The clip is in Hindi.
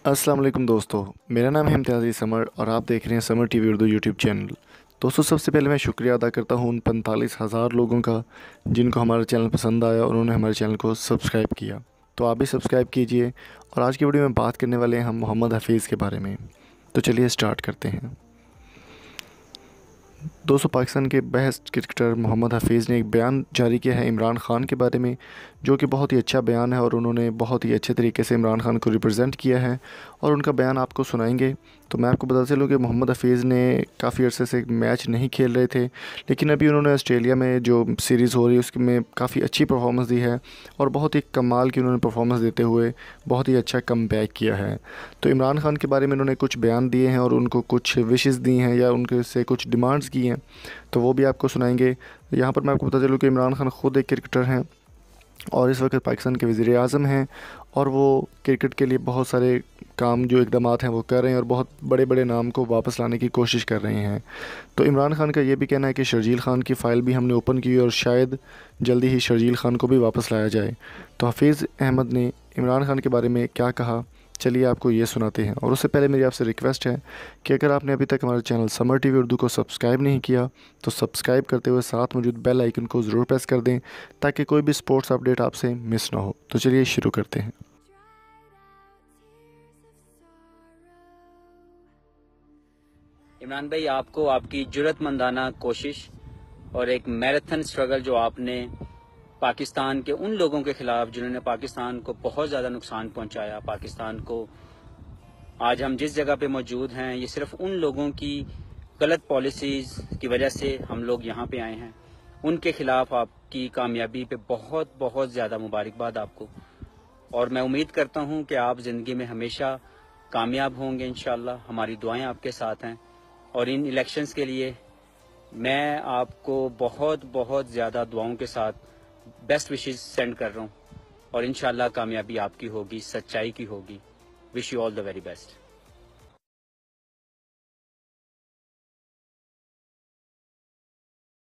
अस्सलाम वालेकुम दोस्तों, मेरा नाम है इम्तियाज़ समर और आप देख रहे हैं summer TV Urdu YouTube channel. दोस्तों, सबसे पहले मैं शुक्रिया अदा करता हूँ उन 45,000 लोगों का जिनको हमारा चैनल पसंद आया और उन्होंने हमारे चैनल को सब्सक्राइब किया। तो आप भी सब्सक्राइब कीजिए। और आज की वीडियो में बात करने वाले हैं हम मोहम्मद हफीज़ के बारे में। तो चलिए स्टार्ट करते हैं। दोस्तों, पाकिस्तान के बेस्ट क्रिकेटर मोहम्मद हफीज़ ने एक बयान जारी किया है इमरान ख़ान के बारे में, जो कि बहुत ही अच्छा बयान है और उन्होंने बहुत ही अच्छे तरीके से इमरान ख़ान को रिप्रेजेंट किया है और उनका बयान आपको सुनाएंगे। तो मैं आपको बता चलूँ कि मोहम्मद हफीज़ ने काफ़ी अरसे से मैच नहीं खेल रहे थे, लेकिन अभी उन्होंने ऑस्ट्रेलिया में जो सीरीज़ हो रही है उसमें काफ़ी अच्छी परफॉर्मेंस दी है और बहुत ही कमाल की उन्होंने परफॉर्मेंस देते हुए बहुत ही अच्छा कमबैक किया है। तो इमरान ख़ान के बारे में उन्होंने कुछ बयान दिए हैं और उनको कुछ विशेज़ दी हैं या उनके से कुछ डिमांड्स की हैं, तो वो भी आपको सुनाएंगे। यहाँ पर मैं आपको बता चलूँ कि इमरान ख़ान ख़ुद एक क्रिकेटर हैं और इस वक्त पाकिस्तान के वज़ीर आज़म हैं और वो क्रिकेट के लिए बहुत सारे काम जो इक़दामात हैं वो कर रहे हैं और बहुत बड़े बड़े नाम को वापस लाने की कोशिश कर रहे हैं। तो इमरान ख़ान का ये भी कहना है कि शर्जील ख़ान की फ़ाइल भी हमने ओपन की और शायद जल्दी ही शर्जील ख़ान को भी वापस लाया जाए। तो हफीज़ अहमद ने इमरान ख़ान के बारे में क्या कहा, चलिए आपको ये सुनाते हैं। और उससे पहले मेरी आपसे रिक्वेस्ट है कि अगर आपने अभी तक हमारे चैनल समर टीवी उर्दू को सब्सक्राइब नहीं किया तो सब्सक्राइब करते हुए साथ मौजूद बेल आइकन को ज़रूर प्रेस कर दें ताकि कोई भी स्पोर्ट्स अपडेट आपसे मिस ना हो। तो चलिए शुरू करते हैं। इमरान भाई, आपको आपकी जुर्रतमंदाना कोशिश और एक मैराथन स्ट्रगल जो आपने पाकिस्तान के उन लोगों के खिलाफ जिन्होंने पाकिस्तान को बहुत ज़्यादा नुकसान पहुंचाया, पाकिस्तान को आज हम जिस जगह पे मौजूद हैं ये सिर्फ उन लोगों की गलत पॉलिसीज़ की वजह से हम लोग यहाँ पे आए हैं। उनके खिलाफ आपकी कामयाबी पे बहुत बहुत ज़्यादा मुबारकबाद आपको, और मैं उम्मीद करता हूँ कि आप ज़िंदगी में हमेशा कामयाब होंगे इंशाल्लाह। हमारी दुआएं आपके साथ हैं और इन इलेक्शंस के लिए मैं आपको बहुत बहुत ज़्यादा दुआओं के साथ बेस्ट विशेस सेंड कर रहा हूँ और इंशाल्लाह कामयाबी आपकी होगी, सच्चाई की होगी। Wish you all the very best.